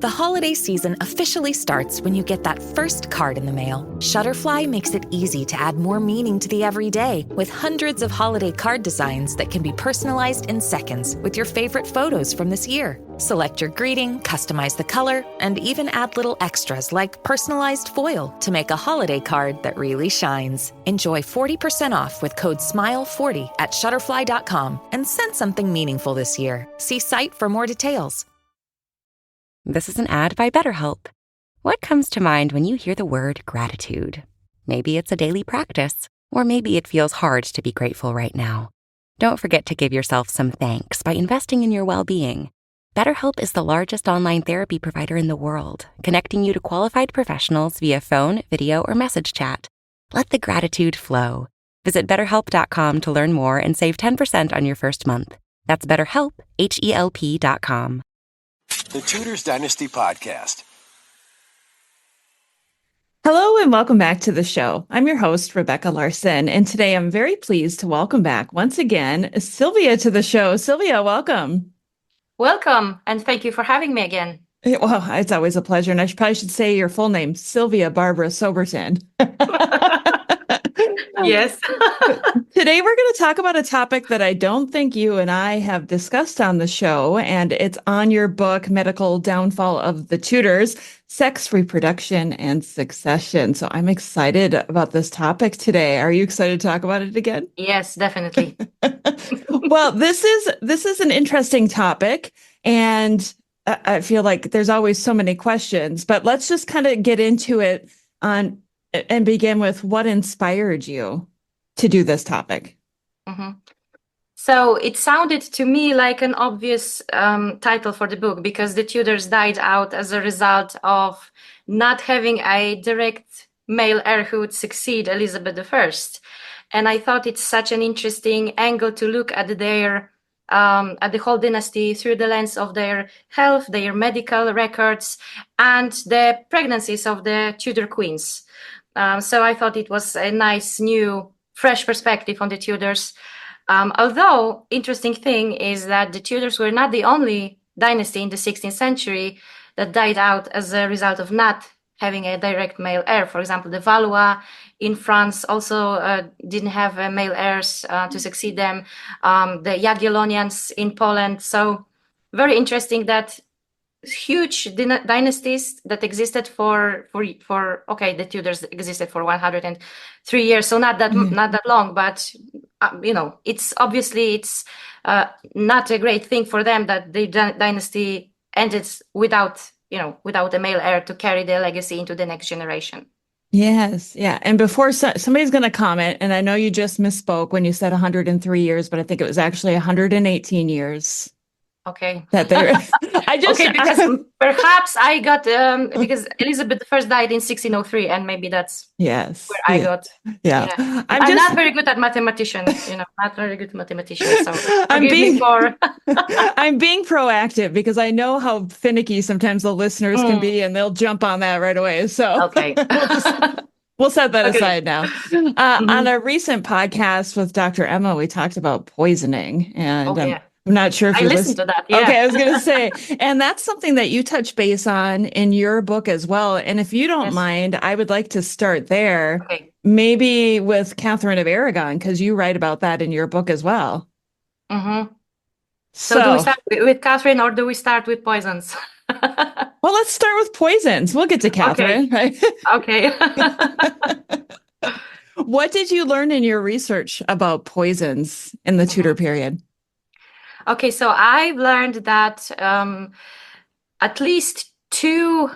The holiday season officially starts when you get that first card in the mail. Shutterfly makes it easy to add more meaning to the everyday with hundreds of holiday card designs that can be personalized in seconds with your favorite photos from this year. Select your greeting, customize the color, and even add little extras like personalized foil to make a holiday card that really shines. Enjoy 40% off with code SMILE40 at Shutterfly.com and send something meaningful this year. See site for more details. This is an ad by BetterHelp. What comes to mind when you hear the word gratitude? Maybe it's a daily practice, or maybe it feels hard to be grateful right now. Don't forget to give yourself some thanks by investing in your well-being. BetterHelp is the largest online therapy provider in the world, connecting you to qualified professionals via phone, video, or message chat. Let the gratitude flow. Visit BetterHelp.com to learn more and save 10% on your first month. That's BetterHelp, HELP.com. The Tudors Dynasty Podcast. Hello and welcome back to the show. I'm your host, Rebecca Larson, and today I'm very pleased to welcome back once again Sylvia to the show. Sylvia, welcome. Welcome, and thank you for having me again. Well, it's always a pleasure, and I probably should say your full name, Sylvia Barbara Soberton. Yes. Today we're going to talk about a topic that I don't think you and I have discussed on the show, and it's on your book, Medical Downfall of the Tudors, Sex, Reproduction, and Succession. So I'm excited about this topic today. Are you excited to talk about it again? Yes, definitely. Well, this is an interesting topic, and I feel like there's always so many questions, but let's just kind of get into it and begin with what inspired you to do this topic. Mm-hmm. So it sounded to me like an obvious title for the book because the Tudors died out as a result of not having a direct male heir who would succeed Elizabeth I. And I thought it's such an interesting angle to look at their at the whole dynasty through the lens of their health, their medical records, and the pregnancies of the Tudor queens. So I thought it was a nice, new, fresh perspective on the Tudors. Although, interesting thing is that the Tudors were not the only dynasty in the 16th century that died out as a result of not having a direct male heir. For example, the Valois in France also didn't have male heirs to succeed them. The Jagiellonians in Poland. So very interesting that huge dynasties that existed for the Tudors existed for 103 years, so not that long, but it's obviously not a great thing for them that the dynasty ended without a male heir to carry their legacy into the next generation. Yes, yeah. And before somebody's going to comment, and I know you just misspoke when you said 103 years, but I think it was actually 118 years. Okay. That there, because perhaps I got because Elizabeth I died in 1603, and maybe that's where I got. Yeah. I'm not very good at mathematician. Not very good mathematician. So I'm being proactive because I know how finicky sometimes the listeners can be, and they'll jump on that right away. So okay. We'll set that aside now. On a recent podcast with Dr. Emma, we talked about poisoning, and I'm not sure if I listened to that. Yeah. Okay, I was going to say, and that's something that you touch base on in your book as well. And if you don't mind, I would like to start there, maybe with Katherine of Aragon, because you write about that in your book as well. Mm-hmm. So do we start with Katherine or do we start with poisons? Well, let's start with poisons. We'll get to Katherine, right? Okay. What did you learn in your research about poisons in the Tudor period? Okay, so I've learned that at least two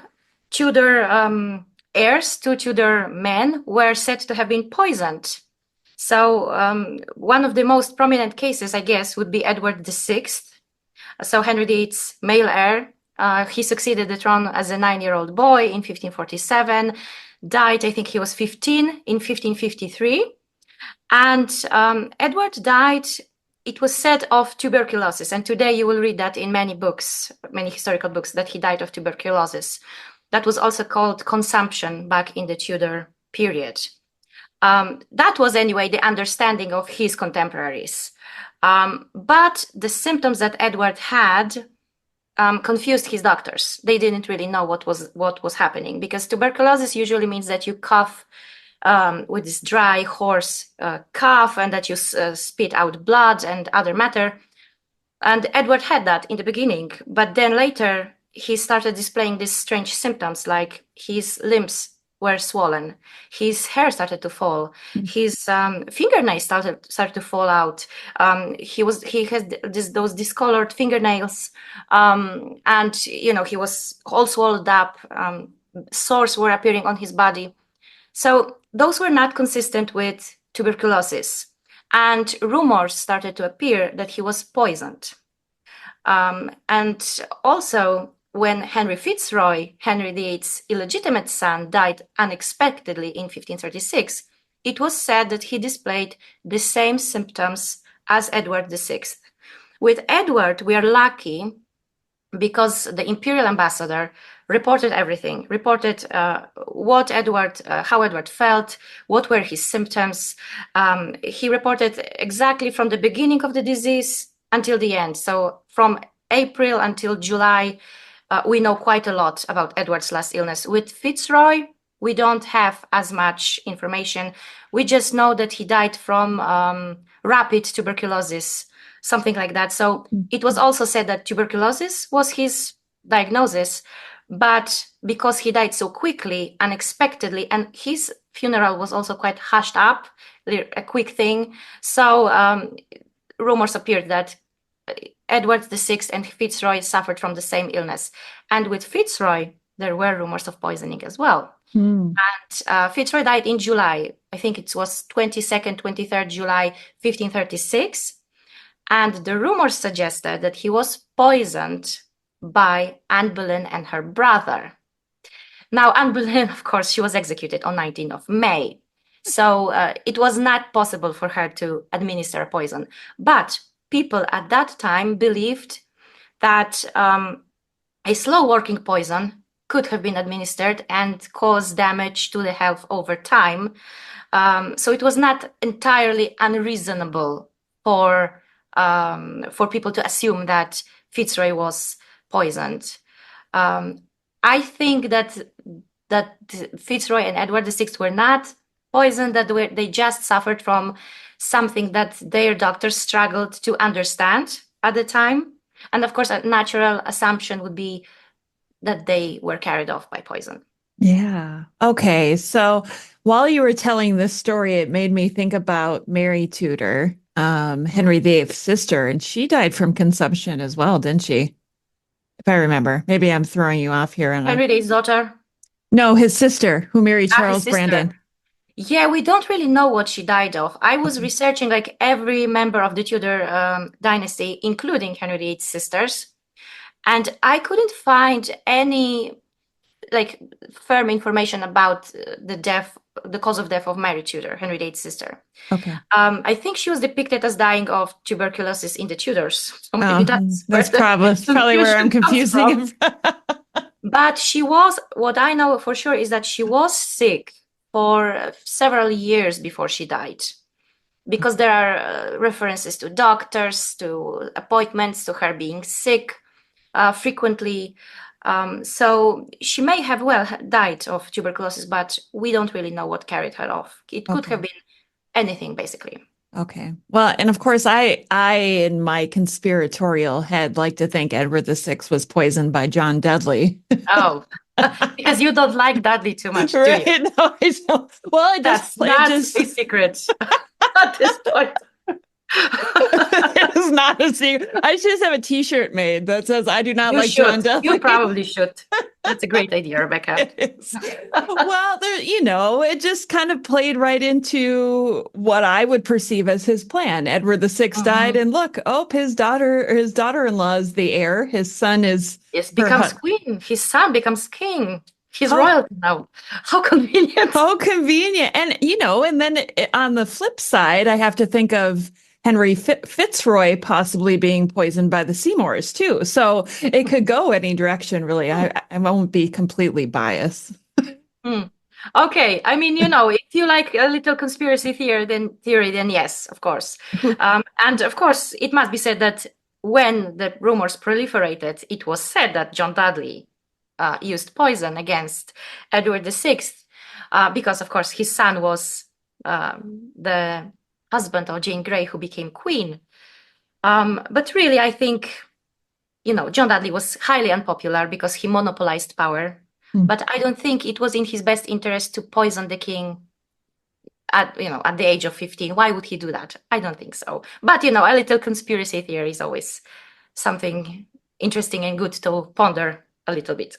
Tudor heirs, two Tudor men, were said to have been poisoned. So one of the most prominent cases, I guess, would be Edward VI. So Henry VIII's male heir. He succeeded the throne as a 9-year-old boy in 1547, died, I think he was 15, in 1553. And Edward died, it was said, of tuberculosis. And today you will read that in many books, many historical books, that he died of tuberculosis. That was also called consumption back in the Tudor period. That was anyway the understanding of his contemporaries. But the symptoms that Edward had confused his doctors. They didn't really know what was happening, because tuberculosis usually means that you cough with this dry, hoarse cough, and that you spit out blood and other matter. And Edward had that in the beginning, but then later he started displaying these strange symptoms, like his limbs were swollen, his hair started to fall, his fingernails started to fall out. He had those discolored fingernails, and he was all swelled up. Sores were appearing on his body. So those were not consistent with tuberculosis. And rumors started to appear that he was poisoned. And also, when Henry Fitzroy, Henry VIII's illegitimate son, died unexpectedly in 1536, it was said that he displayed the same symptoms as Edward VI. With Edward, we are lucky because the imperial ambassador reported everything, reported how Edward felt, what were his symptoms. He reported exactly from the beginning of the disease until the end. So from April until July, we know quite a lot about Edward's last illness. With Fitzroy, we don't have as much information. We just know that he died from rapid tuberculosis, something like that. So it was also said that tuberculosis was his diagnosis, but because he died so quickly, unexpectedly, and his funeral was also quite hushed up, a quick thing. So rumors appeared that Edward VI and Fitzroy suffered from the same illness. And with Fitzroy, there were rumors of poisoning as well. And Fitzroy died in July. I think it was 22nd, 23rd July, 1536. And the rumors suggested that he was poisoned by Anne Boleyn and her brother. Now, Anne Boleyn, of course, she was executed on 19th of May. So it was not possible for her to administer poison. But people at that time believed that a slow-working poison could have been administered and cause damage to the health over time. So it was not entirely unreasonable for people to assume that Fitzroy was poisoned. I think that Fitzroy and Edward VI were not poisoned, that they just suffered from something that their doctors struggled to understand at the time. And of course, a natural assumption would be that they were carried off by poison. Yeah. Okay. So while you were telling this story, it made me think about Mary Tudor, Henry VIII's sister, and she died from consumption as well, didn't she? If I remember. Maybe I'm throwing you off here. Henry VIII's daughter? No, his sister, who married Charles his sister. Brandon. Yeah, we don't really know what she died of. I was researching like every member of the Tudor dynasty, including Henry VIII's sisters, and I couldn't find any like firm information about the cause of death of Mary Tudor, Henry VIII's sister. Okay. I think she was depicted as dying of tuberculosis in the Tudors. So maybe that's probably where I'm confusing it. But she was, what I know for sure is that she was sick for several years before she died, because there are references to doctors, to appointments, to her being sick frequently. So she may have died of tuberculosis, but we don't really know what carried her off. It could have been anything, basically. Okay. Well, and of course, I in my conspiratorial head like to think Edward VI was poisoned by John Dudley. Oh, because you don't like Dudley too much, right? Do you? No, I don't. Well, That's not a secret at this point. It is not a secret. I should just have a T-shirt made that says "I do not like John Dudley." You probably should. That's a great idea, Rebecca. It is. Well, it just kind of played right into what I would perceive as his plan. Edward VI died, and look, his daughter-in-law is the heir. His son becomes queen. His son becomes king. He's royalty now. How convenient. How convenient. And, and then on the flip side, I have to think of Henry Fitzroy possibly being poisoned by the Seymours, too. So it could go any direction, really. I won't be completely biased. Okay. I mean, if you like a little conspiracy theory, then yes, of course. And of course, it must be said that when the rumors proliferated, it was said that John Dudley used poison against Edward VI, because, of course, his son was the husband of Jane Grey, who became queen. But really, I think, John Dudley was highly unpopular because he monopolized power. But I don't think it was in his best interest to poison the king at the age of 15. Why would he do that? I don't think so. But, a little conspiracy theory is always something interesting and good to ponder a little bit.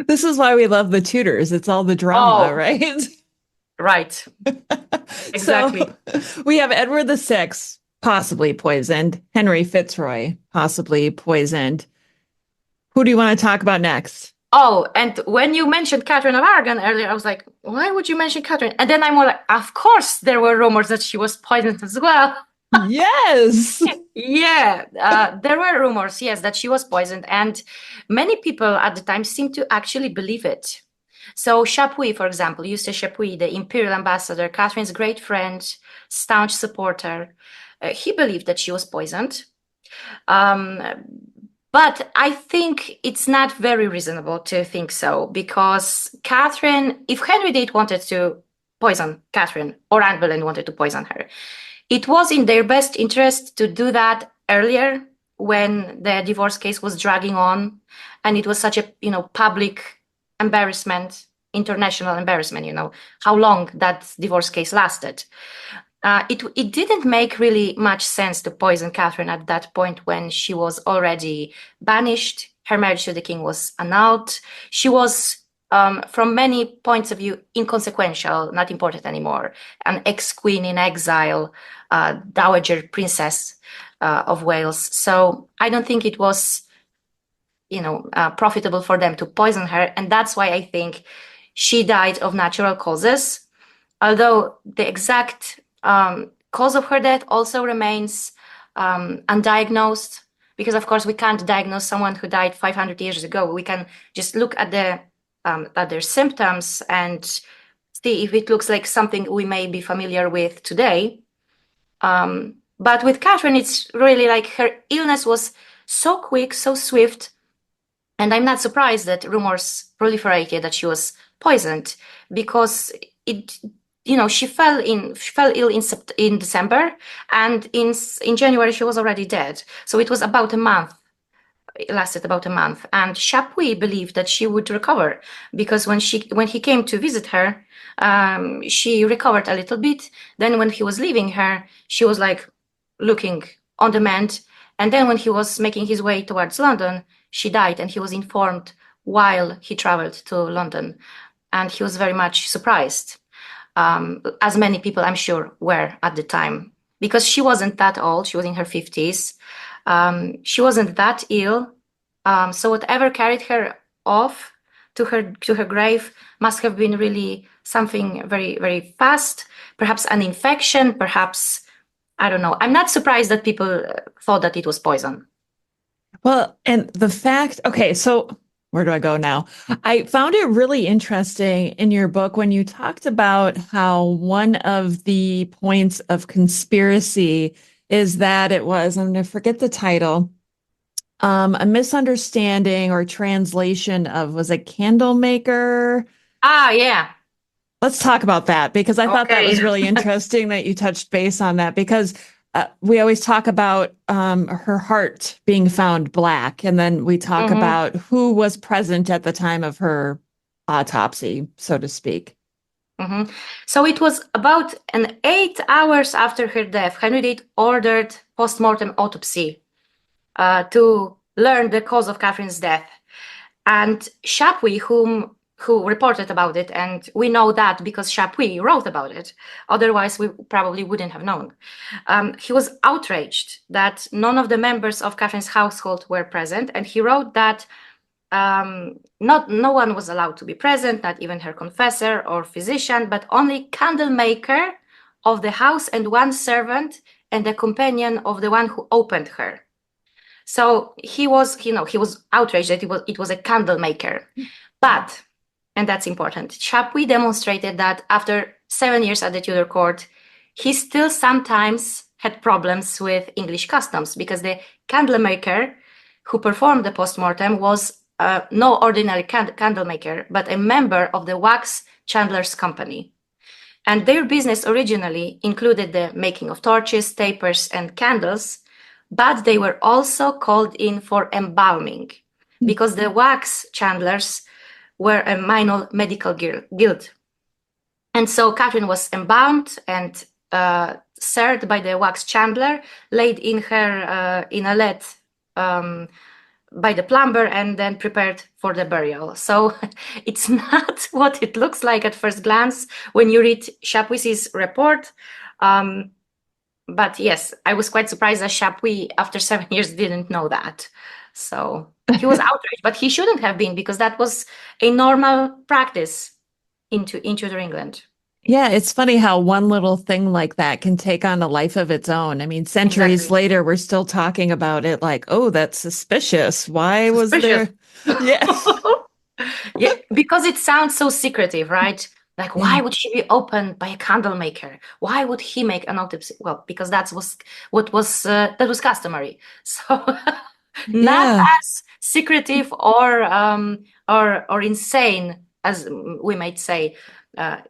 This is why we love the Tudors. It's all the drama, right? Right. Exactly. So we have Edward VI possibly poisoned, Henry Fitzroy possibly poisoned. Who do you want to talk about next? Oh, and when you mentioned Katherine of Aragon earlier, I was like, why would you mention Katherine? And then I'm more like, of course, there were rumors that she was poisoned as well. Yes. Yeah, there were rumors, yes, that she was poisoned. And many people at the time seemed to actually believe it. So Chapuis, for example, Eustace Chapuis, the imperial ambassador, Catherine's great friend, staunch supporter, he believed that she was poisoned. But I think it's not very reasonable to think so, because Catherine, if Henry VIII wanted to poison Catherine, or Anne Boleyn wanted to poison her, it was in their best interest to do that earlier, when the divorce case was dragging on, and it was such a public embarrassment, international embarrassment, how long that divorce case lasted. It didn't make really much sense to poison Catherine at that point, when she was already banished. Her marriage to the king was annulled. She was, from many points of view, inconsequential, not important anymore. An ex-queen in exile, dowager princess of Wales. So I don't think it was, profitable for them to poison her. And that's why I think she died of natural causes. Although the exact cause of her death also remains undiagnosed, because of course we can't diagnose someone who died 500 years ago. We can just look at their symptoms and see if it looks like something we may be familiar with today. But with Catherine, it's really like her illness was so quick, so swift, and I'm not surprised that rumors proliferated that she was poisoned, because she fell ill in December, and in January she was already dead. So it was about a month. It lasted about a month, and Chapuis believed that she would recover, because when he came to visit her, she recovered a little bit. Then when he was leaving her, she was like looking on the mend, and then when he was making his way towards London, she died, and he was informed while he traveled to London, and he was very much surprised. As many people, I'm sure, were at the time, because she wasn't that old. She was in her 50s. She wasn't that ill. So whatever carried her off to her grave must have been really something very, very fast. Perhaps an infection, perhaps, I don't know. I'm not surprised that people thought that it was poison. Well, and the fact, okay, so where do I go now? I found it really interesting in your book when you talked about how one of the points of conspiracy is that it was, I'm going to forget the title, a misunderstanding or translation of, was it candle maker? Ah, yeah. Let's talk about that, because I thought that was really interesting that you touched base on that, because we always talk about her heart being found black, and then we talk about who was present at the time of her autopsy, so to speak. So it was about 8 hours after her death, Henry VIII ordered post-mortem autopsy to learn the cause of Catherine's death. And Chapuis, who reported about it, and we know that because Chapuis wrote about it, otherwise we probably wouldn't have known. He was outraged that none of the members of Catherine's household were present, and he wrote that no one was allowed to be present, not even her confessor or physician, but only candle maker of the house and one servant and the companion of the one who opened her. So he was outraged that it was a candle maker. But, and that's important, Chapuis demonstrated that after 7 years at the Tudor court, he still sometimes had problems with English customs because the candle maker who performed the postmortem was no ordinary candle maker, but a member of the wax chandler's company. And their business originally included the making of torches, tapers, and candles, but they were also called in for embalming because the wax chandlers were a minor medical guild. And so Katherine was embalmed and served by the wax chandler, laid in her inhalet by the plumber, and then prepared for the burial. So it's not what it looks like at first glance when you read Chapuis's report. But yes, I was quite surprised that Chapuis, after 7 years, didn't know that. So he was outraged, but he shouldn't have been, because that was a normal practice in Tudor England. Yeah, it's funny how one little thing like that can take on a life of its own. I mean, centuries later, we're still talking about it like, oh, that's suspicious. Why was there? Yeah. Yeah, because it sounds so secretive, right? Like, why would she be opened by a candle maker? Why would he make an autopsy? Well, because that was customary. So not as secretive or insane as we might say.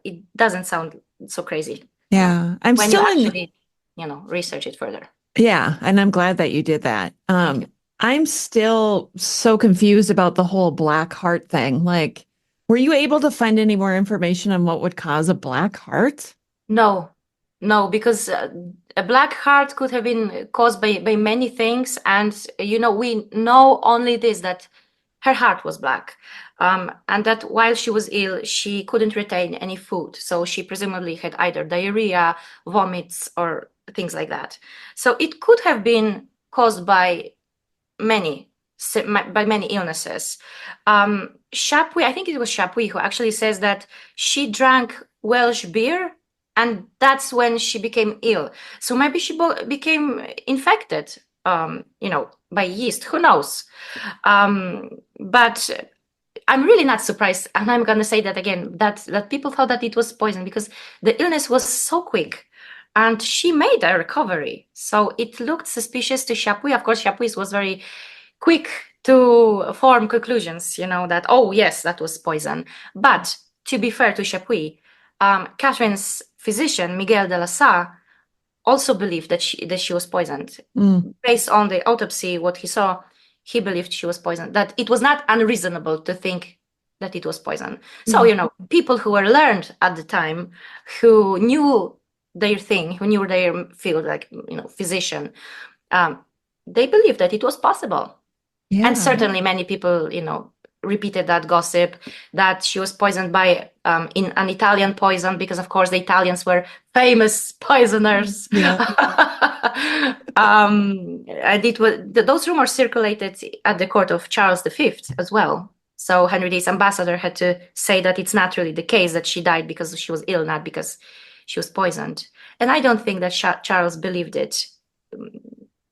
It doesn't sound so crazy. Yeah, I'm when still you actually, research it further. Yeah, and I'm glad that you did that. I'm still so confused about the whole black heart thing. Like, were you able to find any more information on what would cause a black heart? No, because a black heart could have been caused by many things. And, we know only this, that her heart was black. And that while she was ill, she couldn't retain any food. So she presumably had either diarrhea, vomits, or things like that. So it could have been caused by many illnesses. Chapuis, I think it was Chapuis who actually says that she drank Welsh beer, and that's when she became ill. So maybe she became infected, by yeast. Who knows? But I'm really not surprised, and I'm going to say that again, that people thought that it was poison, because the illness was so quick, and she made a recovery. So it looked suspicious to Chapuis. Of course, Chapuis was very quick to form conclusions, that, oh, yes, that was poison. But to be fair to Chapuis, Catherine's physician, Miguel de la Salle, also believed that she was poisoned. Based on the autopsy, what he saw, he believed she was poisoned, that it was not unreasonable to think that it was poison. So, people who were learned at the time, who knew their thing, who knew their field, like, physician, they believed that it was possible. Yeah. And certainly many people, repeated that gossip that she was poisoned by in an Italian poison, because of course the Italians were famous poisoners. Yeah. And those rumors circulated at the court of Charles V as well. So Henry VIII's ambassador had to say that it's not really the case, that she died because she was ill, not because she was poisoned. And I don't think that Charles believed it.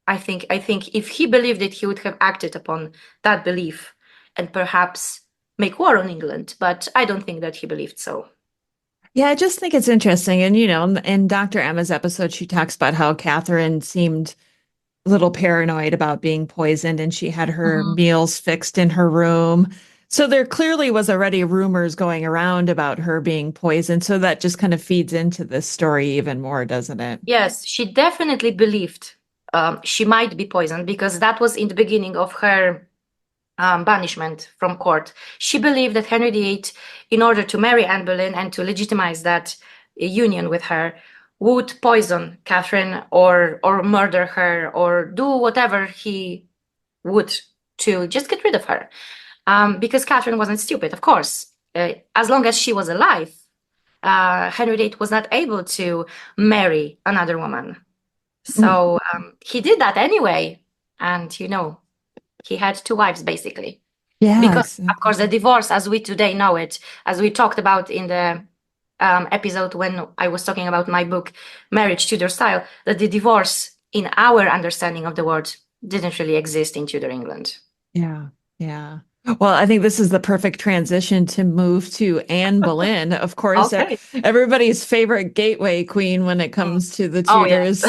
I think if he believed it, he would have acted upon that belief and perhaps make war on England. But I don't think that he believed so. Yeah, I just think it's interesting. And, in Dr. Emma's episode, she talks about how Katherine seemed a little paranoid about being poisoned, and she had her meals fixed in her room. So there clearly was already rumors going around about her being poisoned. So that just kind of feeds into this story even more, doesn't it? Yes, she definitely believed she might be poisoned, because that was in the beginning of her banishment from court. She believed that Henry VIII, in order to marry Anne Boleyn and to legitimize that union with her, would poison Katherine or murder her or do whatever he would to just get rid of her. Because Katherine wasn't stupid, of course. As long as she was alive, Henry VIII was not able to marry another woman. So he did that anyway. And, he had two wives, basically. Yeah. Because, of course, the divorce, as we today know it, as we talked about in the episode when I was talking about my book, Marriage Tudor Style, that the divorce, in our understanding of the word, didn't really exist in Tudor England. Yeah, yeah. Well, I think this is the perfect transition to move to Anne Boleyn. Of course, Okay. everybody's favorite gateway queen when it Mm. comes to the Oh, yes.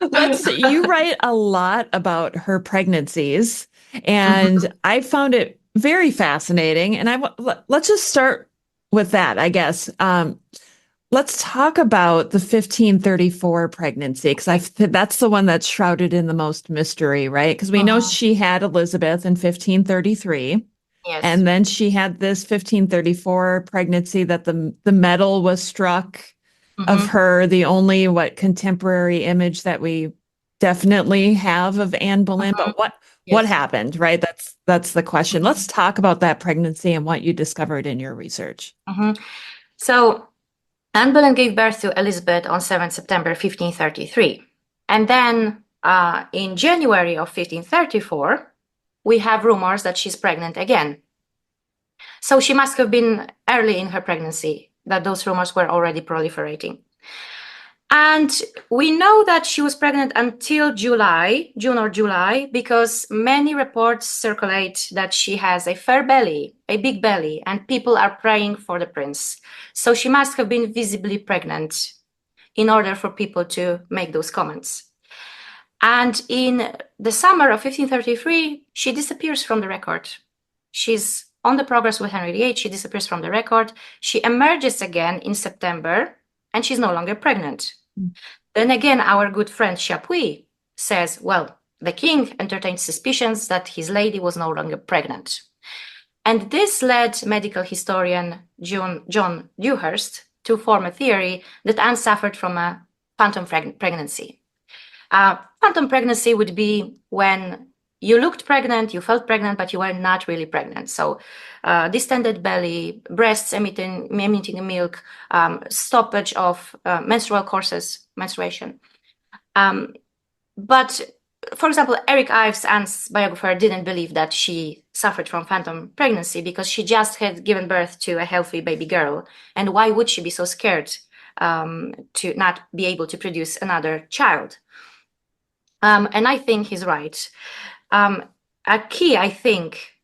Tudors. You write a lot about her pregnancies, and I found it very fascinating. And let's just start with that, I guess. Let's talk about the 1534 pregnancy, because that's the one that's shrouded in the most mystery, right? Because we know Mhm. she had Elizabeth in 1533, Yes. and then she had this 1534 pregnancy that the medal was struck of Mhm. her, the only contemporary image that we definitely have of Anne Boleyn. Mhm. But what Yes. happened, right? That's the question. Let's Mhm. talk about that pregnancy and what you discovered in your research. Mhm. So Anne Boleyn gave birth to Elizabeth on 7th September 1533. And then in January of 1534, we have rumors that she's pregnant again. So she must have been early in her pregnancy, that those rumors were already proliferating. And we know that she was pregnant until June or July, because many reports circulate that she has a fair belly, a big belly, and people are praying for the prince. So she must have been visibly pregnant in order for people to make those comments. And in the summer of 1533, she disappears from the record. She's on the progress with Henry VIII, she disappears from the record. She emerges again in September, and she's no longer pregnant. Then again, our good friend Chapuis says, well, the king entertained suspicions that his lady was no longer pregnant. And this led medical historian John Dewhurst to form a theory that Anne suffered from a phantom pregnancy. Phantom pregnancy would be when you looked pregnant, you felt pregnant, but you were not really pregnant. So distended belly, breasts emitting milk, stoppage of menstrual courses, menstruation. But for example, Eric Ives, Anne's biographer, didn't believe that she suffered from phantom pregnancy because she just had given birth to a healthy baby girl. And why would she be so scared to not be able to produce another child? And I think he's right.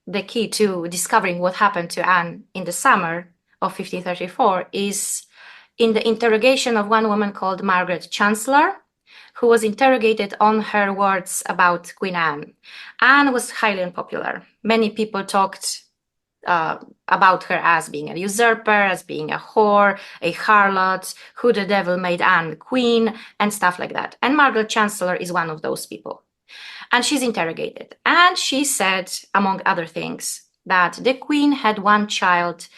The key to discovering what happened to Anne in the summer of 1534 is in the interrogation of one woman called Margaret Chancellor, who was interrogated on her words about Queen Anne. Anne was highly unpopular. Many people talked about her as being a usurper, as being a whore, a harlot, who the devil made Anne queen, and stuff like that. And Margaret Chancellor is one of those people. And she's interrogated. And she said, among other things, that the queen had one child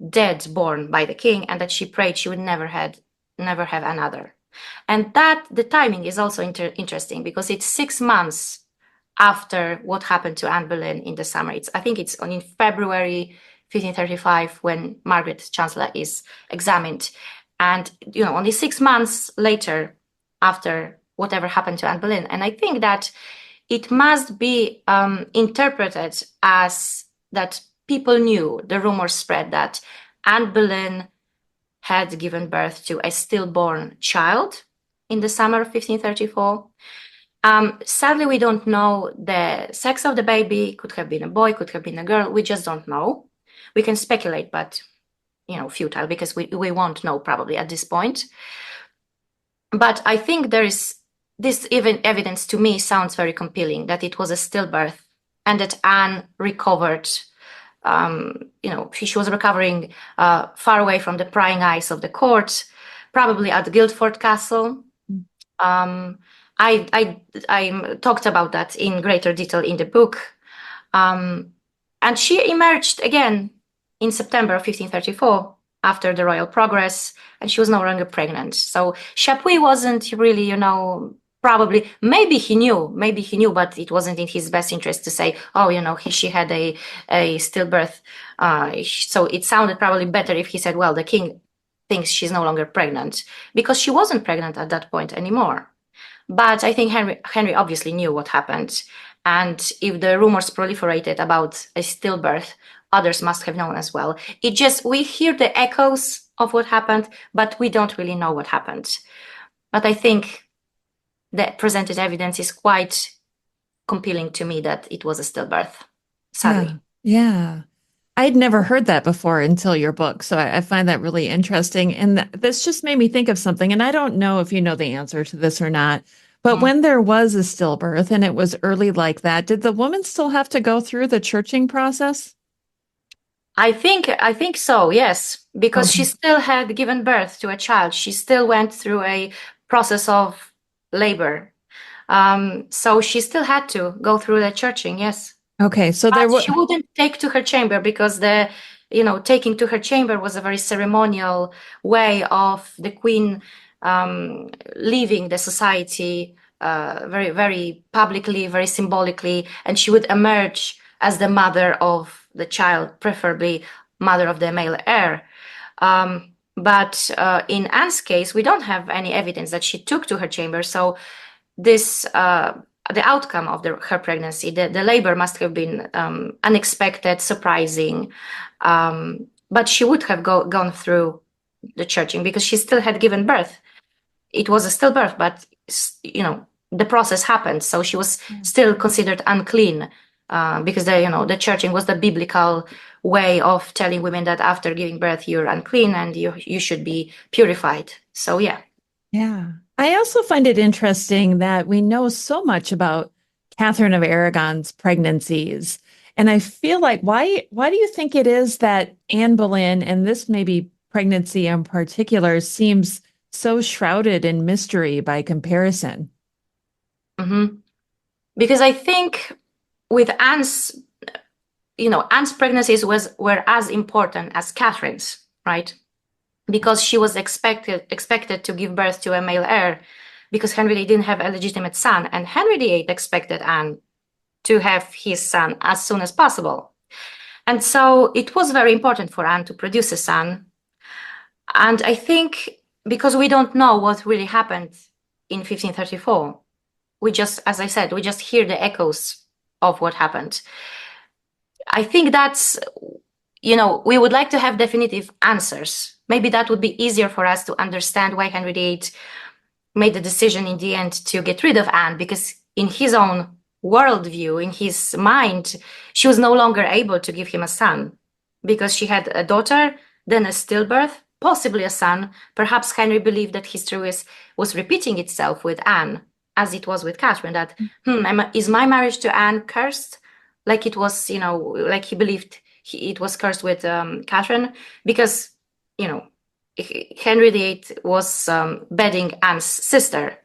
dead born by the king, and that she prayed she would never have another. And that the timing is also interesting, because it's 6 months after what happened to Anne Boleyn in the summer. I think it's in February 1535 when Margaret Chancellor is examined. And, only 6 months later after whatever happened to Anne Boleyn. And I think that it must be interpreted as that people knew, the rumors spread that Anne Boleyn had given birth to a stillborn child in the summer of 1534. Sadly, we don't know the sex of the baby. Could have been a boy, could have been a girl. We just don't know. We can speculate, but futile, because we won't know probably at this point. But I think there is this even evidence, to me, sounds very compelling, that it was a stillbirth and that Anne recovered. She was recovering far away from the prying eyes of the court, probably at Guildford Castle. I talked about that in greater detail in the book. And she emerged again in September of 1534 after the royal progress, and she was no longer pregnant. So Chapuis wasn't really, probably, maybe he knew, but it wasn't in his best interest to say, she had a stillbirth. So it sounded probably better if he said, well, the king thinks she's no longer pregnant, because she wasn't pregnant at that point anymore. But I think Henry obviously knew what happened. And if the rumors proliferated about a stillbirth, others must have known as well. We hear the echoes of what happened, but we don't really know what happened. But I think the presented evidence is quite compelling to me that it was a stillbirth, sadly. Yeah. I'd never heard that before until your book. So I find that really interesting. And this just made me think of something. And I don't know if you know the answer to this or not. But Mm. when there was a stillbirth and it was early like that, did the woman still have to go through the churching process? I think so, yes, because she Okay. still had given birth to a child. She still went through a process of labor. So she still had to go through the churching, yes. Okay. So there But was, she wouldn't take to her chamber because taking to her chamber was a very ceremonial way of the queen leaving the society very, very publicly, very symbolically, and she would emerge as the mother of the child, preferably mother of the male heir. But in Anne's case, we don't have any evidence that she took to her chamber, so this the outcome of her pregnancy, the labor must have been unexpected, surprising, but she would have gone through the churching because she still had given birth. It was a stillbirth, but the process happened, so she was still considered unclean because the churching was the biblical way of telling women that after giving birth you're unclean and you should be purified. So yeah. yeah. I also find it interesting that we know so much about Katherine of Aragon's pregnancies. And I feel like why do you think it is that Anne Boleyn and this maybe pregnancy in particular seems so shrouded in mystery by comparison? Mm-hmm. Because I think with Anne's pregnancies were as important as Catherine's, right? Because she was expected to give birth to a male heir, because Henry VIII didn't have a legitimate son, and Henry VIII expected Anne to have his son as soon as possible. And so it was very important for Anne to produce a son. And I think because we don't know what really happened in 1534, as I said, we just hear the echoes of what happened. I think we would like to have definitive answers. Maybe that would be easier for us to understand why Henry VIII made the decision in the end to get rid of Anne, because in his own worldview, in his mind, she was no longer able to give him a son because she had a daughter, then a stillbirth, possibly a son. Perhaps Henry believed that history was repeating itself with Anne, as it was with Catherine, that, is my marriage to Anne cursed? Like it was, like he believed it was cursed with Catherine, because, Henry VIII was bedding Anne's sister,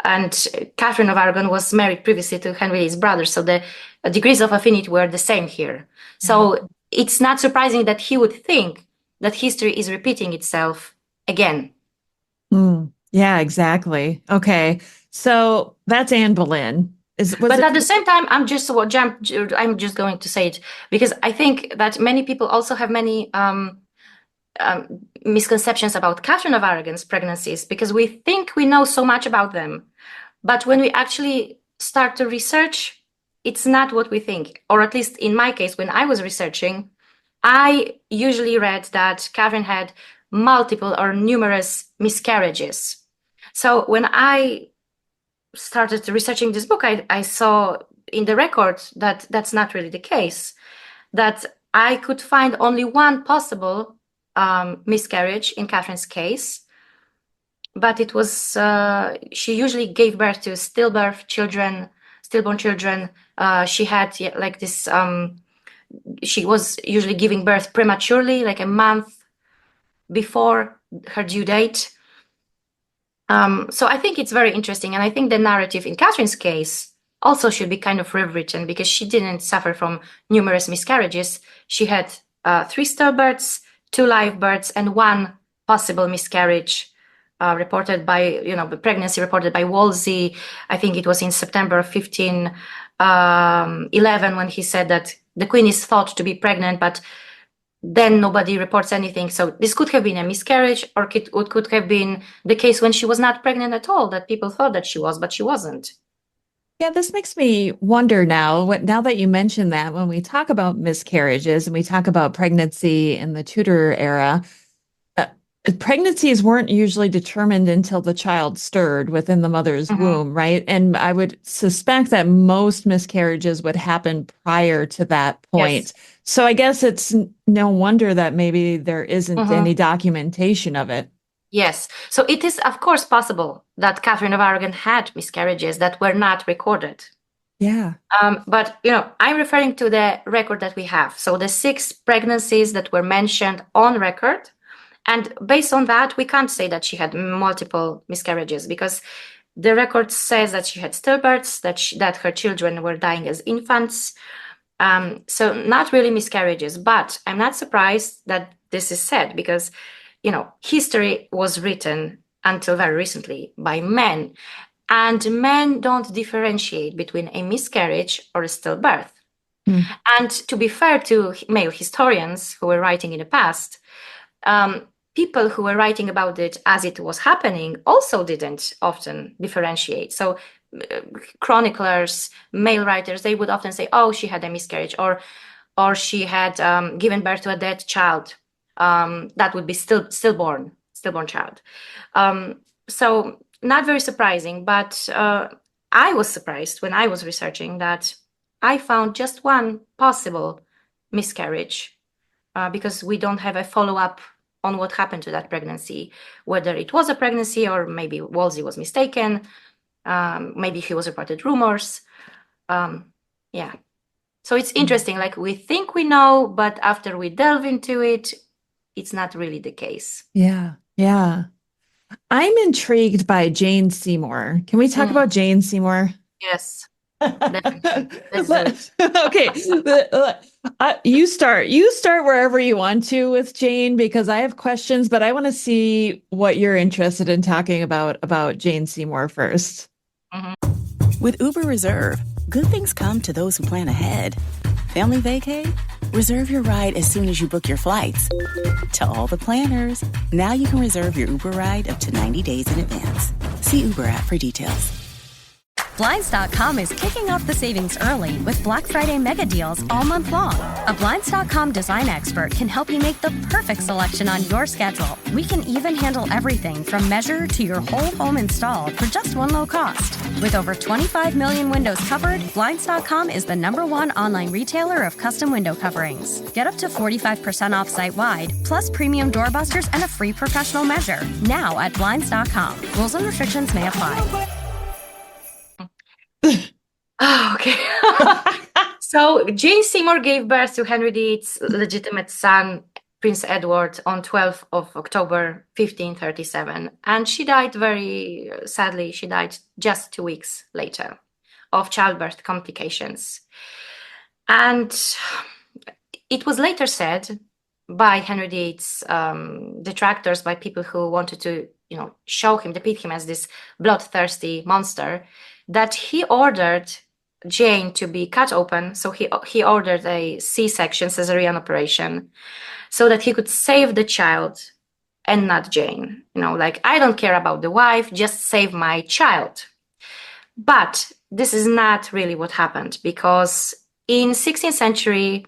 and Katherine of Aragon was married previously to Henry VIII's brother, so the degrees of affinity were the same here. So it's not surprising that he would think that history is repeating itself again. Yeah, exactly. Okay. So that's Anne Boleyn. But at the same time, I'm just going to say it because I think that many people also have many misconceptions about Catherine of Aragon's pregnancies, because we think we know so much about them. But when we actually start to research, it's not what we think. Or at least in my case, when I was researching, I usually read that Catherine had multiple or numerous miscarriages. So when I started researching this book, I saw in the record that that's not really the case, that I could find only one possible miscarriage in Catherine's case, but it was she usually gave birth to stillborn children. She had like this. She was usually giving birth prematurely, like a month before her due date. So I think it's very interesting, and I think the narrative in Catherine's case also should be kind of rewritten, because she didn't suffer from numerous miscarriages. She had 3 stillbirths, 2 live births, and 1 possible miscarriage reported by, the pregnancy reported by Wolsey. I think it was in September of 1511 when he said that the queen is thought to be pregnant, but then nobody reports anything. So this could have been a miscarriage, or it could have been the case when she was not pregnant at all, that people thought that she was, but she wasn't. Yeah, this makes me wonder now, now that you mentioned that, when we talk about miscarriages and we talk about pregnancy in the Tudor era, pregnancies weren't usually determined until the child stirred within the mother's Mhm. womb, right? And I would suspect that most miscarriages would happen prior to that Yes. point. So I guess it's no wonder that maybe there isn't any Mhm. documentation of it. Yes. So it is, of course, possible that Catherine of Aragon had miscarriages that were not recorded. Yeah. But I'm referring to the record that we have. So the 6 pregnancies that were mentioned on record, and based on that, we can't say that she had multiple miscarriages because the record says that she had stillbirths, that her children were dying as infants. So not really miscarriages, but I'm not surprised that this is said because, history was written until very recently by men, and men don't differentiate between a miscarriage or a stillbirth. Hmm. And to be fair to male historians who were writing in the past, people who were writing about it as it was happening also didn't often differentiate. So chroniclers, male writers, they would often say, "Oh, she had a miscarriage," or she had given birth to a dead child. That would be stillborn child. So not very surprising, but I was surprised when I was researching that I found just one possible miscarriage because we don't have a follow-up on what happened to that pregnancy, whether it was a pregnancy or maybe Wolsey was mistaken. Maybe he was reported rumors. Yeah. So it's interesting. Like we think we know, but after we delve into it, it's not really the case. Yeah. Yeah. I'm intrigued by Jane Seymour. Can we talk Mm, about Jane Seymour? yes, definitely. Let's do it. Okay, you start. You start wherever you want to with Jane because I have questions, but I want to see what you're interested in talking about Jane Seymour first. Mhm. With Uber Reserve, good things come to those who plan ahead. Family vacay? Reserve your ride as soon as you book your flights. To all the planners, now you can reserve your Uber ride up to 90 days in advance. See Uber app for details. Blinds.com is kicking off the savings early with Black Friday mega deals all month long. A Blinds.com design expert can help you make the perfect selection on your schedule. We can even handle everything from measure to your whole home install for just one low cost. With over 25 million windows covered, Blinds.com is the #1 online retailer of custom window coverings. Get up to 45% off site-wide, plus premium doorbusters and a free professional measure. Now at Blinds.com. Rules and restrictions may apply. Oh, okay. So Jane Seymour gave birth to Henry VIII's legitimate son, Prince Edward, on 12th of October, 1537. And she died very sadly. She died just 2 weeks later of childbirth complications. And it was later said by Henry VIII's detractors, by people who wanted to, show him, depict him as this bloodthirsty monster, that he ordered Jane to be cut open. So he ordered a C-section, cesarean operation, so that he could save the child and not Jane. I don't care about the wife, just save my child. But this is not really what happened, because in 16th century,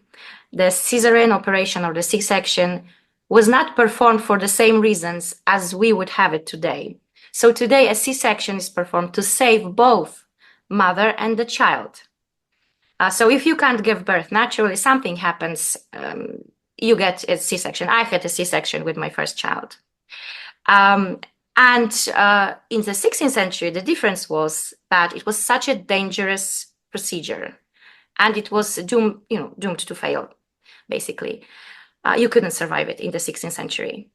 the cesarean operation or the C-section was not performed for the same reasons as we would have it today. So today a C-section is performed to save both mother and the child. So if you can't give birth naturally, something happens, you get a C-section. I had a C-section with my first child. And in the 16th century, the difference was that it was such a dangerous procedure, and it was doomed to fail, basically. You couldn't survive it in the 16th century.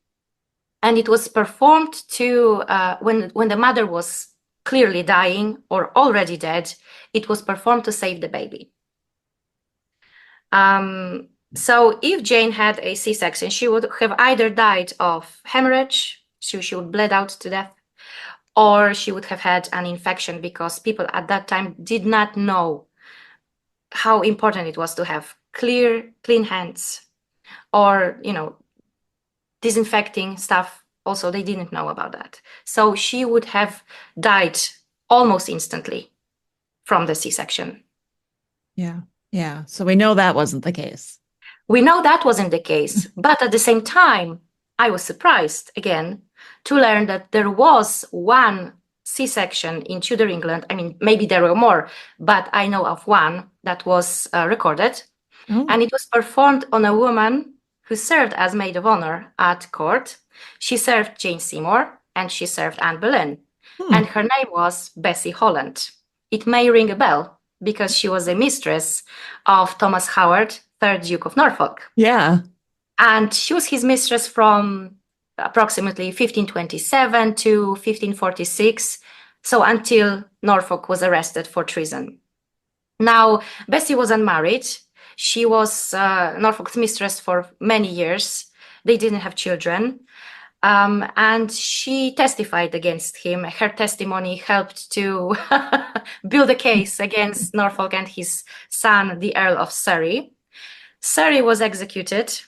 And it was performed to, when the mother was clearly dying or already dead, it was performed to save the baby. So if Jane had a C-section, she would have either died of hemorrhage, so she would bled out to death, or she would have had an infection, because people at that time did not know how important it was to have clean hands, or, disinfecting stuff. Also, they didn't know about that. So she would have died almost instantly from the C-section. Yeah. Yeah. So we know that wasn't the case. We know that wasn't the case, but at the same time, I was surprised again to learn that there was one C-section in Tudor England. I mean, maybe there were more, but I know of one that was recorded. Oh. And it was performed on a woman who served as maid of honor at court. She served Jane Seymour and she served Anne Boleyn. And her name was Bessie Holland. It may ring a bell because she was a mistress of Thomas Howard, 3rd Duke of Norfolk. Yeah. And she was his mistress from approximately 1527 to 1546, so until Norfolk was arrested for treason. Now, Bessie was unmarried. She was Norfolk's mistress for many years. They didn't have children. And she testified against him. Her testimony helped to build a case against Norfolk and his son, the Earl of Surrey. Surrey was executed,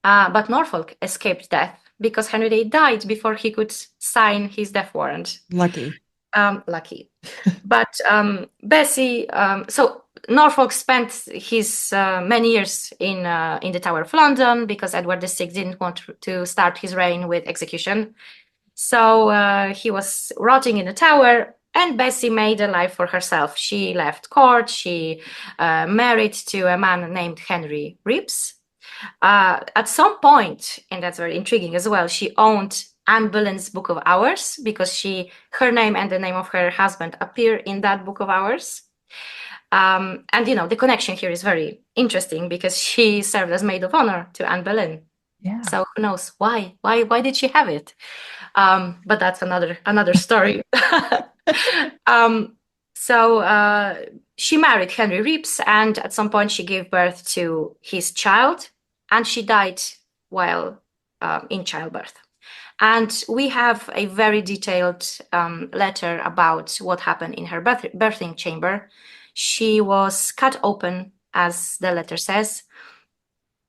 but Norfolk escaped death because Henry VIII died before he could sign his death warrant. Lucky. Lucky. But Bessie, so Norfolk spent his many years in the Tower of London because Edward VI didn't want to start his reign with execution. So he was rotting in the Tower, and Bessie made a life for herself. She left court. She married to a man named Henry VIII. At some point, and that's very intriguing as well, she owned Anne Boleyn's Book of Hours because her name and the name of her husband appear in that Book of Hours. And, the connection here is very interesting because she served as maid of honor to Anne Boleyn. Yeah. So who knows why? Why did she have it? But that's another story. So she married Henry VIII, and at some point she gave birth to his child, and she died while in childbirth. And we have a very detailed letter about what happened in her birthing chamber. She was cut open, as the letter says.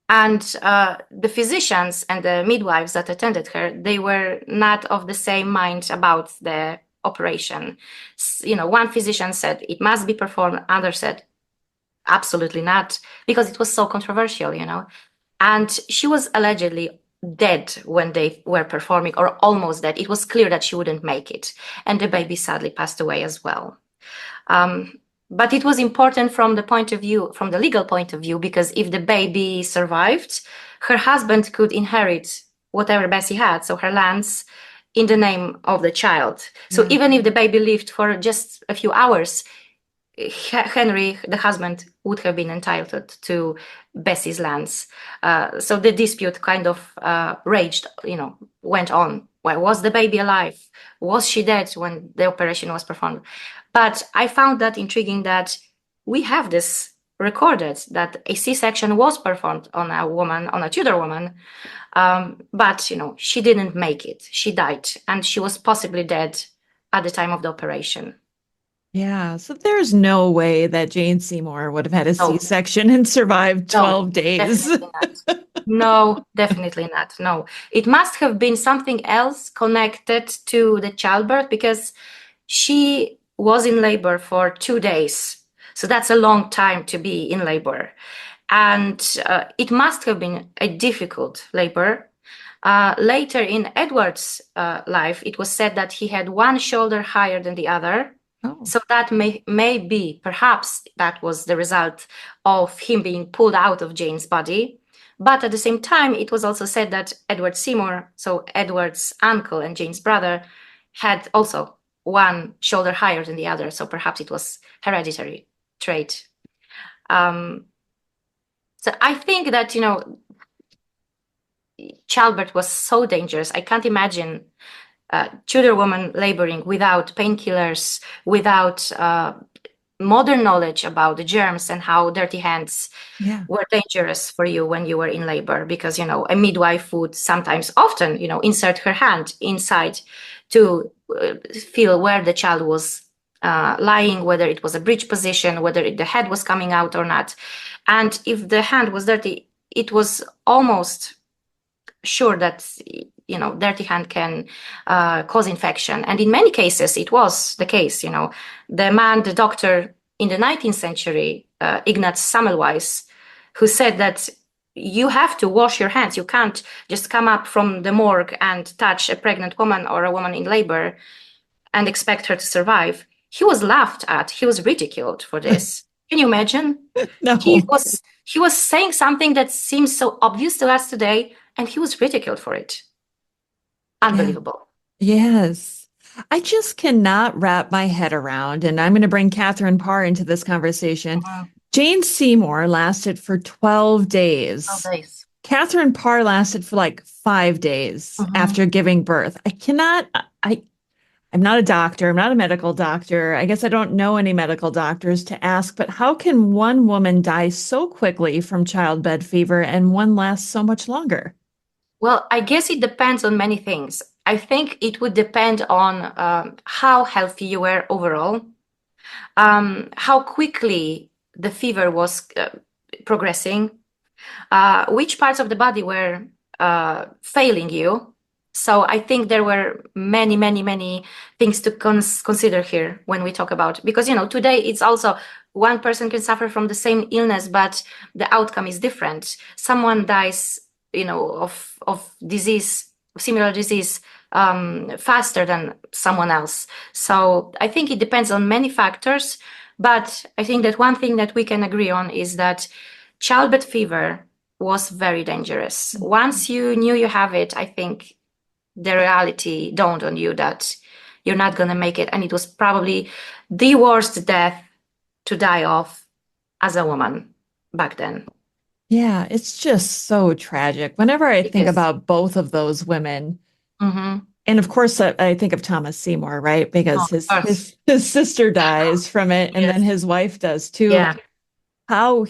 And the physicians and the midwives that attended her, they were not of the same mind about the operation. One physician said it must be performed. Others said absolutely not, because it was so controversial, And she was allegedly dead when they were performing, or almost dead. It was clear that she wouldn't make it. And the baby sadly passed away as well. But it was important from the legal point of view, because if the baby survived, her husband could inherit whatever Bessie had, so her lands, in the name of the child. So even if the baby lived for just a few hours, Henry, the husband, would have been entitled to Bessie's lands. So the dispute kind of raged, went on. Well, was the baby alive? Was she dead when the operation was performed? But I found that intriguing that we have this recorded, that a C-section was performed on a Tudor woman, but, she didn't make it. She died, and she was possibly dead at the time of the operation. Yeah, so there's no way that Jane Seymour would have had a C-section and survived 12 days. Definitely not. No, definitely not. No, it must have been something else connected to the childbirth, because she was in labor for 2 days. So that's a long time to be in labor. And it must have been a difficult labor. Later in Edward's life, it was said that he had one shoulder higher than the other. Oh. So that may be, perhaps that was the result of him being pulled out of Jane's body. But at the same time, it was also said that Edward Seymour, so Edward's uncle and Jane's brother, had also one shoulder higher than the other. So perhaps it was hereditary trait. So I think that, childbirth was so dangerous. I can't imagine Tudor woman laboring without painkillers, without modern knowledge about the germs and how dirty hands were dangerous for you when you were in labor, because, a midwife would often, insert her hand inside to feel where the child was lying, whether it was a breech position, whether the head was coming out or not. And if the hand was dirty, it was almost sure that dirty hand can cause infection. And in many cases, it was the case. The doctor in the 19th century, Ignaz Semmelweis, who said that you have to wash your hands. You can't just come up from the morgue and touch a pregnant woman or a woman in labor and expect her to survive. He was laughed at. He was ridiculed for this. Can you imagine? No. He was saying something that seems so obvious to us today, and he was ridiculed for it. Unbelievable. Yes. I just cannot wrap my head around, and I'm going to bring Katherine Parr into this conversation. Jane Seymour lasted for 12 days. 12 days. Katherine Parr lasted for like 5 days after giving birth. I'm not a doctor. I'm not a medical doctor. I guess I don't know any medical doctors to ask, but how can one woman die so quickly from childbed fever and one last so much longer? Well, I guess it depends on many things. I think it would depend on how healthy you were overall, how quickly the fever was progressing, which parts of the body were failing you. So I think there were many, many, many things to consider here when we talk about, because, today it's also one person can suffer from the same illness, but the outcome is different. Someone dies, of disease, similar disease, faster than someone else. So I think it depends on many factors, but I think that one thing that we can agree on is that childbed fever was very dangerous. Once you knew you have it, I think the reality dawned on you that you're not going to make it. And it was probably the worst death to die of as a woman back then. Yeah, it's just so tragic. Whenever I think about both of those women, and of course, I think of Thomas Seymour, right? Because his sister dies from it, and then his wife does too. Yeah. How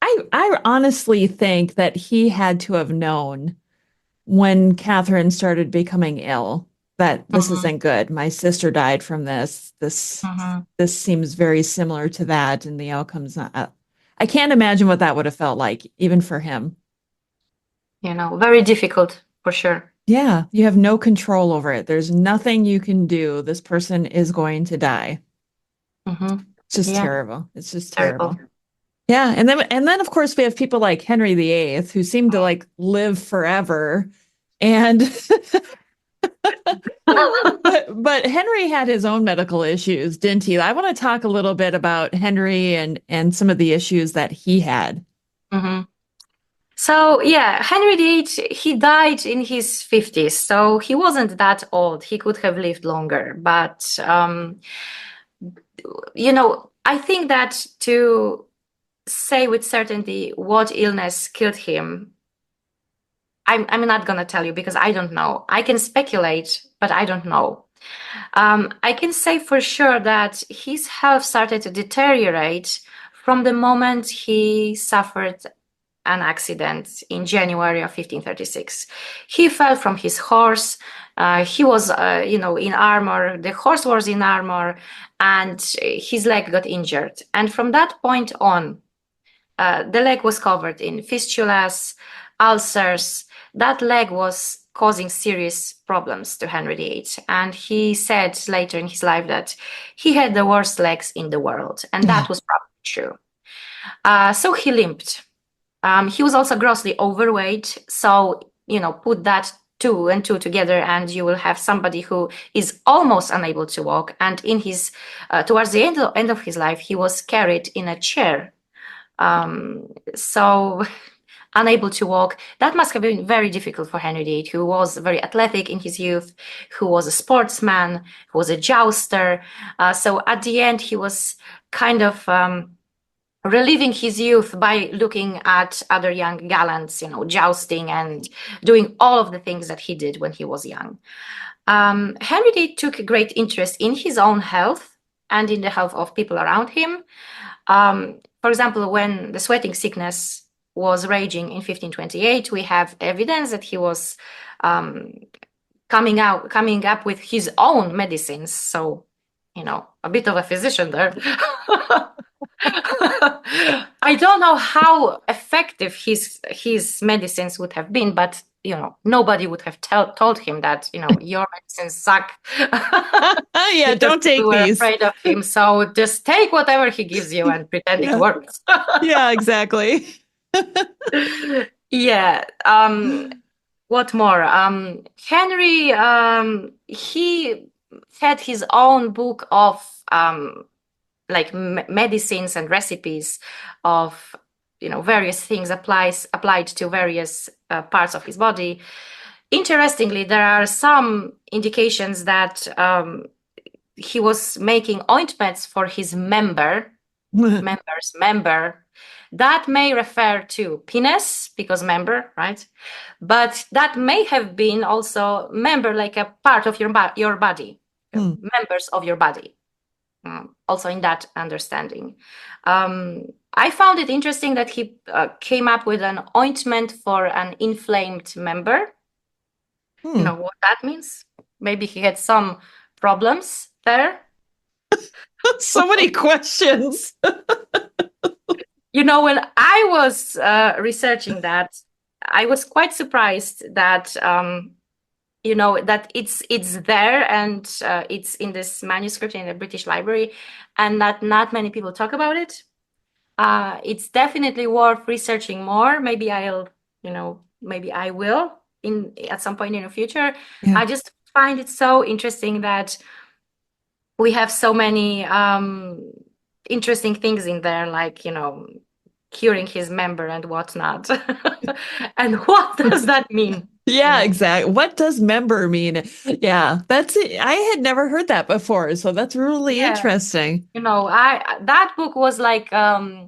I honestly think that he had to have known when Katherine started becoming ill that this isn't good. My sister died from this. This seems very similar to that, and the outcome's not. I can't imagine what that would have felt like, even for him. Very difficult for sure. Yeah, you have no control over it. There's nothing you can do. This person is going to die. It's just terrible. It's just terrible. Yeah, and then of course we have people like Henry VIII who seem to like live forever, and but Henry had his own medical issues, didn't he? I want to talk a little bit about Henry and some of the issues that he had. So yeah, Henry VIII, he died in his 50s, so he wasn't that old. He could have lived longer, but I think that to say with certainty what illness killed him, I'm not going to tell you because I don't know. I can speculate, but I don't know. I can say for sure that his health started to deteriorate from the moment he suffered an accident in January of 1536. He fell from his horse. He was, in armor. The horse was in armor, and his leg got injured. And from that point on, the leg was covered in fistulas, ulcers. That leg was causing serious problems to Henry VIII. And he said later in his life that he had the worst legs in the world. And that was probably true. So he limped. He was also grossly overweight. So, put that 2 and 2 together and you will have somebody who is almost unable to walk. And in his, towards the end of his life, he was carried in a chair. So unable to walk. That must have been very difficult for Henry VIII, who was very athletic in his youth, who was a sportsman, who was a jouster. So at the end, he was kind of reliving his youth by looking at other young gallants, jousting and doing all of the things that he did when he was young. Henry VIII took a great interest in his own health and in the health of people around him. For example, when the sweating sickness was raging in 1528, we have evidence that he was coming up with his own medicines. So, a bit of a physician there. I don't know how effective his medicines would have been, but nobody would have told him that your medicines suck. Yeah, don't take we were these. Afraid of him, so just take whatever he gives you and pretend it works. Yeah, exactly. Yeah. What more? Henry, he had his own book of like medicines and recipes of various things applied to various parts of his body. Interestingly, there are some indications that he was making ointments for his member. That may refer to penis, because member, right? But that may have been also member, like a part of your body, members of your body. Also in that understanding. I found it interesting that he came up with an ointment for an inflamed member. You know what that means? Maybe he had some problems there. So many questions. When I was researching that, I was quite surprised that that it's there, and it's in this manuscript in the British Library, and that not many people talk about it. It's definitely worth researching more. Maybe I will at some point in the future. Yeah. I just find it so interesting that we have so many interesting things in there, like curing his member and whatnot. And what does that mean? Yeah, exactly. What does member mean? Yeah, that's it. I had never heard that before, so that's really interesting. That book was like a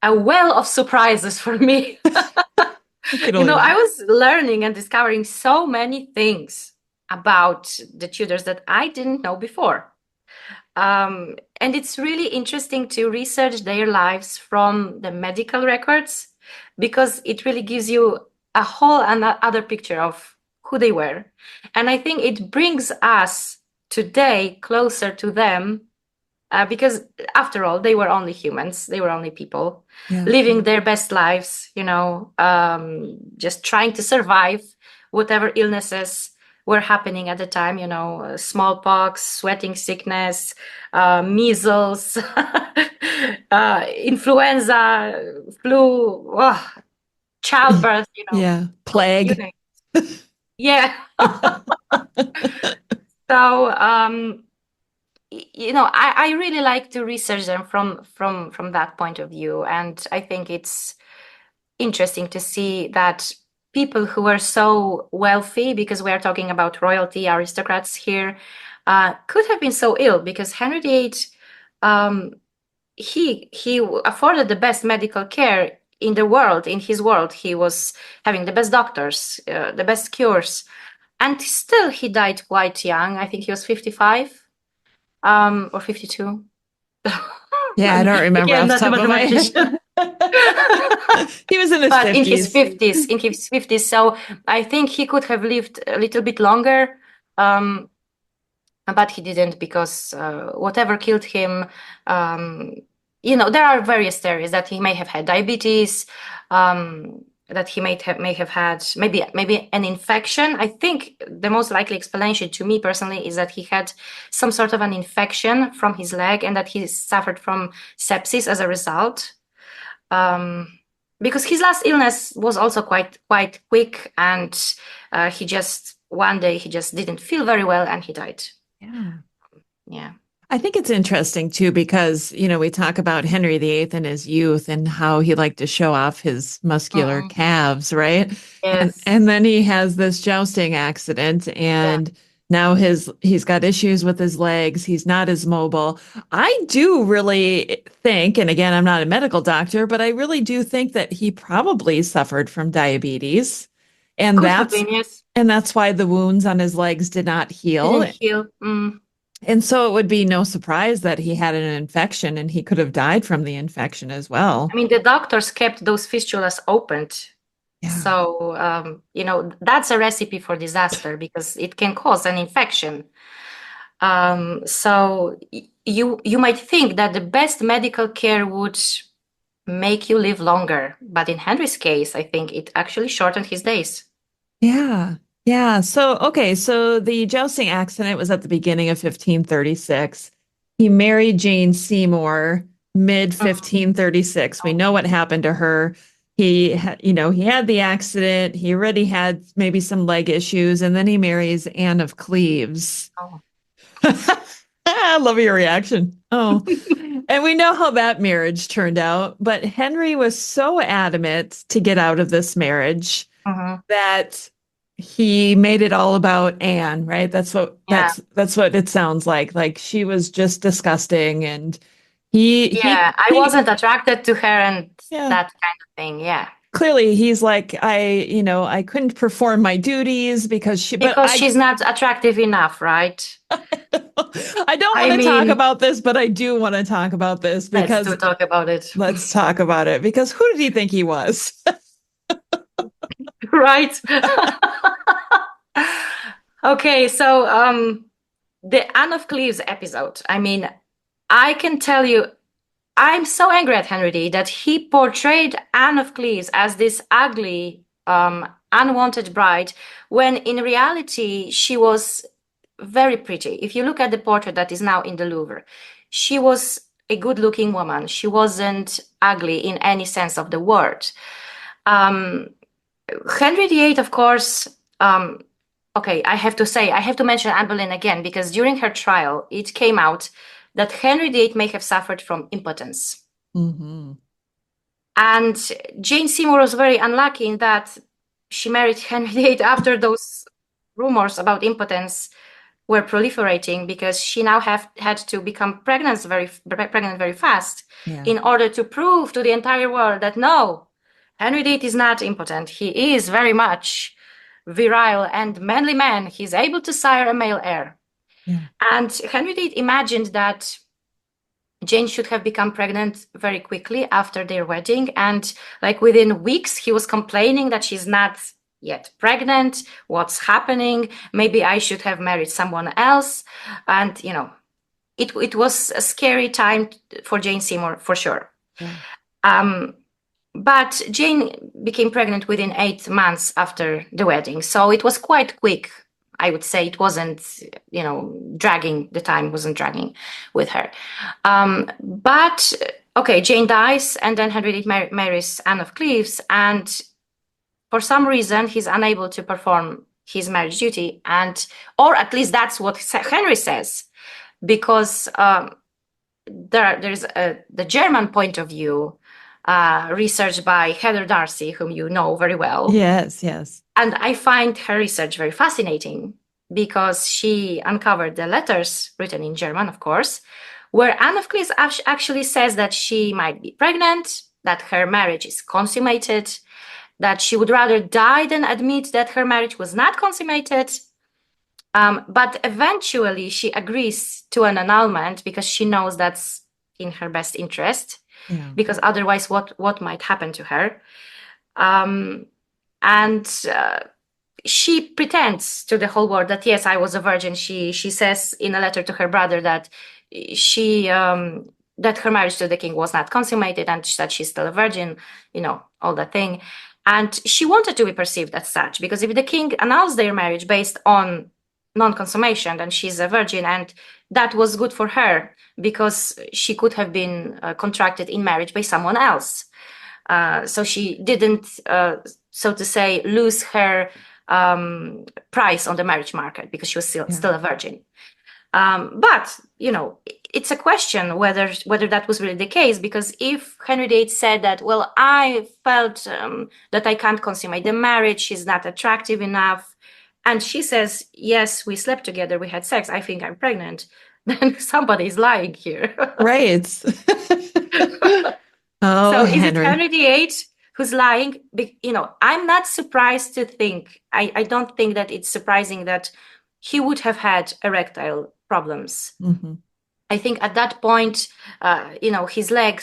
well of surprises for me. I was learning and discovering so many things about the Tudors that I didn't know before. And it's really interesting to research their lives from the medical records, because it really gives you a whole other picture of who they were. And I think it brings us today closer to them, because after all, they were only humans. They were only people living their best lives, just trying to survive whatever illnesses were happening at the time, smallpox, sweating sickness, measles, influenza, flu, childbirth, Yeah, plague. Yeah. So, I really like to research them from that point of view. And I think it's interesting to see that people who were so wealthy, because we are talking about royalty, aristocrats here, could have been so ill, because Henry VIII, he afforded the best medical care in the world. In his world, he was having the best doctors, the best cures, and still he died quite young. I think he was 55 or 52. Yeah, I don't remember off the top of my head. He was in his 50s. In his 50s. So I think he could have lived a little bit longer, but he didn't, because whatever killed him, there are various theories that he may have had diabetes, that he may have had maybe an infection. I think the most likely explanation to me personally is that he had some sort of an infection from his leg, and that he suffered from sepsis as a result. Because his last illness was also quite quick, and one day he just didn't feel very well, and he died. Yeah. I think it's interesting too, because, we talk about Henry VIII in his youth and how he liked to show off his muscular calves, right? Yes. And then he has this jousting accident, and now he's got issues with his legs. He's not as mobile. I do really think, and again, I'm not a medical doctor, but I really do think that he probably suffered from diabetes. And that's why the wounds on his legs did not heal. And so it would be no surprise that he had an infection, and he could have died from the infection as well. I mean, the doctors kept those fistulas opened. Yeah. So, that's a recipe for disaster, because it can cause an infection. So you might think that the best medical care would make you live longer. But in Henry's case, I think it actually shortened his days. Yeah. Yeah. So the jousting accident was at the beginning of 1536. He married Jane Seymour mid 1536. We know what happened to her. he had the accident. He already had maybe some leg issues, and then he marries Anne of Cleves. Oh. I love your reaction. Oh, and we know how that marriage turned out. But Henry was so adamant to get out of this marriage that he made it all about Anne, right? That's what it sounds like. Like she was just disgusting, and I wasn't attracted to her, and that kind of thing. Yeah. Clearly, he's like, I couldn't perform my duties because she's not attractive enough, right? I don't want to talk about this, but I do want to talk about this because let's talk about it. Let's talk about it because who did he think he was? Right. Okay, so the Anne of Cleves episode. I mean, I can tell you, I'm so angry at Henry VIII that he portrayed Anne of Cleves as this ugly, unwanted bride, when in reality she was very pretty. If you look at the portrait that is now in the Louvre, she was a good-looking woman. She wasn't ugly in any sense of the word. Henry VIII, of course, okay, I have to mention Anne Boleyn again, because during her trial, it came out that Henry VIII may have suffered from impotence. And Jane Seymour was very unlucky in that she married Henry VIII after those rumors about impotence were proliferating, because she now had to become pregnant very fast in order to prove to the entire world that no, Henry VIII is not impotent. He is very much virile and manly man. He's able to sire a male heir. And Henry VIII imagined that Jane should have become pregnant very quickly after their wedding. And like within weeks, he was complaining that she's not yet pregnant. What's happening? Maybe I should have married someone else. And, it was a scary time for Jane Seymour, for sure. But Jane became pregnant within 8 months after the wedding. So it was quite quick. I would say it wasn't, the time wasn't dragging with her. But, okay, Jane dies, and then Henry VIII marries Anne of Cleves, and for some reason, he's unable to perform his marriage duty, or at least that's what Henry says, because there's the German point of view, research by Heather Darcy, whom you know very well. Yes. And I find her research very fascinating, because she uncovered the letters written in German, of course, where Anne of Cleves actually says that she might be pregnant, that her marriage is consummated, that she would rather die than admit that her marriage was not consummated. But eventually she agrees to an annulment because she knows that's in her best interest, because otherwise what might happen to her? She pretends to the whole world that, yes, I was a virgin. She says in a letter to her brother that that her marriage to the king was not consummated, and that she's still a virgin, all that thing. And she wanted to be perceived as such, because if the king annuls their marriage based on non-consummation, then she's a virgin, and that was good for her, because she could have been contracted in marriage by someone else. So she didn't, so to say, lose her price on the marriage market, because she was still a virgin. But, it's a question whether that was really the case, because if Henry VIII said that, well, I felt that I can't consummate the marriage, she's not attractive enough, and she says, yes, we slept together, we had sex, I think I'm pregnant, then somebody is lying here. Right. So is it Henry VIII who's lying? I'm not surprised to think, I don't think that it's surprising that he would have had erectile problems. I think at that point, his leg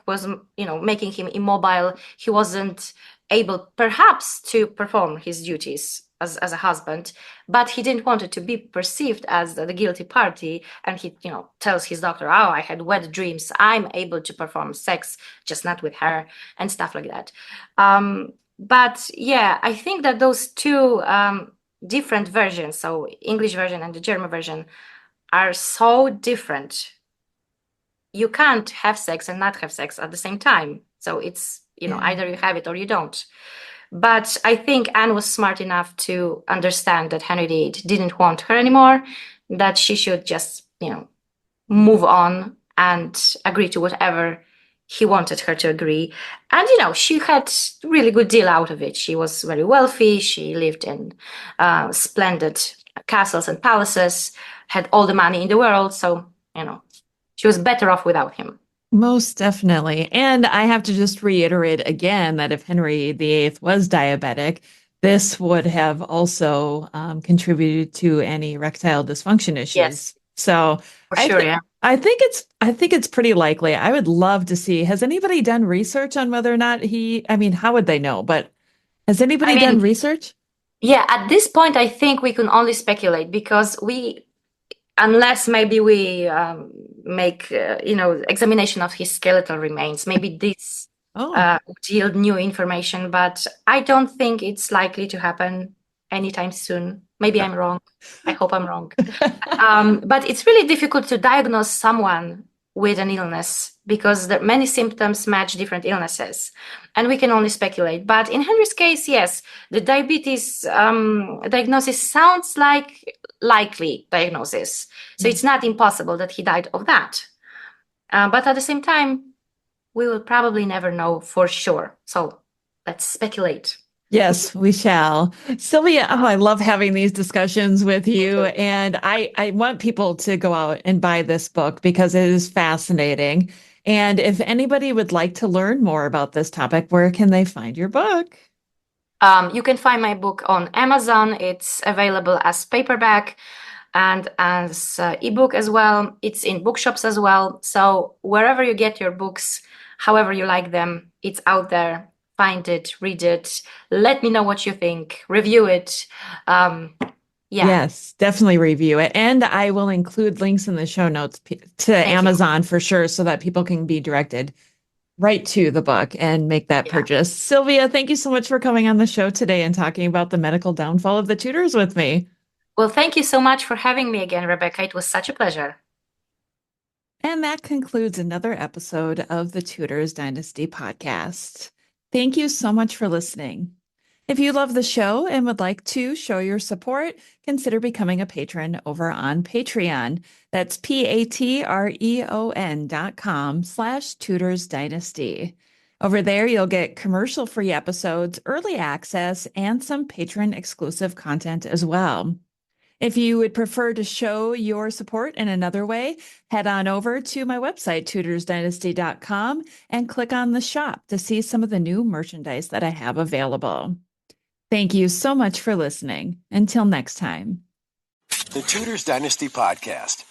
was, making him immobile. He wasn't able, perhaps, to perform his duties as a husband, but he didn't want it to be perceived as the guilty party. And he, tells his doctor, oh, I had wet dreams. I'm able to perform sex, just not with her, and stuff like that. But yeah, I think that those two different versions, so English version and the German version, are so different. You can't have sex and not have sex at the same time. So it's either you have it or you don't. But I think Anne was smart enough to understand that Henry VIII didn't want her anymore, that she should just, move on and agree to whatever he wanted her to agree. And, she had a really good deal out of it. She was very wealthy. She lived in splendid castles and palaces, had all the money in the world. So, she was better off without him. Most definitely. And I have to just reiterate again that if Henry VIII was diabetic, this would have also contributed to any erectile dysfunction issues. Yes. So For sure, yeah. I think it's pretty likely. I would love to see, has anybody done research on whether or not how would they know? But has anybody done research? Yeah, at this point, I think we can only speculate because unless maybe we make, examination of his skeletal remains, maybe this would yield new information, but I don't think it's likely to happen anytime soon. Maybe I'm wrong. I hope I'm wrong. But it's really difficult to diagnose someone with an illness because many symptoms match different illnesses, and we can only speculate. But in Henry's case, yes, the diabetes diagnosis sounds like likely diagnosis. So it's not impossible that he died of that. But at the same time, we will probably never know for sure. So let's speculate. Yes, we shall. Sylvia, I love having these discussions with you. And I want people to go out and buy this book because it is fascinating. And if anybody would like to learn more about this topic, where can they find your book? You can find my book on Amazon. It's available as paperback and as ebook as well. It's in bookshops as well. So wherever you get your books, however you like them, it's out there. Find it, read it, let me know what you think, review it. Yes, definitely review it. And I will include links in the show notes to Amazon for sure so that people can be directed right to the book and make that purchase. Sylvia, thank you so much for coming on the show today and talking about the medical downfall of the Tudors with me. Well, thank you so much for having me again, Rebecca. It was such a pleasure. And that concludes another episode of the Tudors Dynasty podcast. Thank you so much for listening. If you love the show and would like to show your support, consider becoming a patron over on Patreon. That's patreon.com/Tudors Dynasty. Over there, you'll get commercial-free episodes, early access, and some patron-exclusive content as well. If you would prefer to show your support in another way, head on over to my website, tudorsdynasty.com, and click on the shop to see some of the new merchandise that I have available. Thank you so much for listening. Until next time. The Tudors Dynasty Podcast.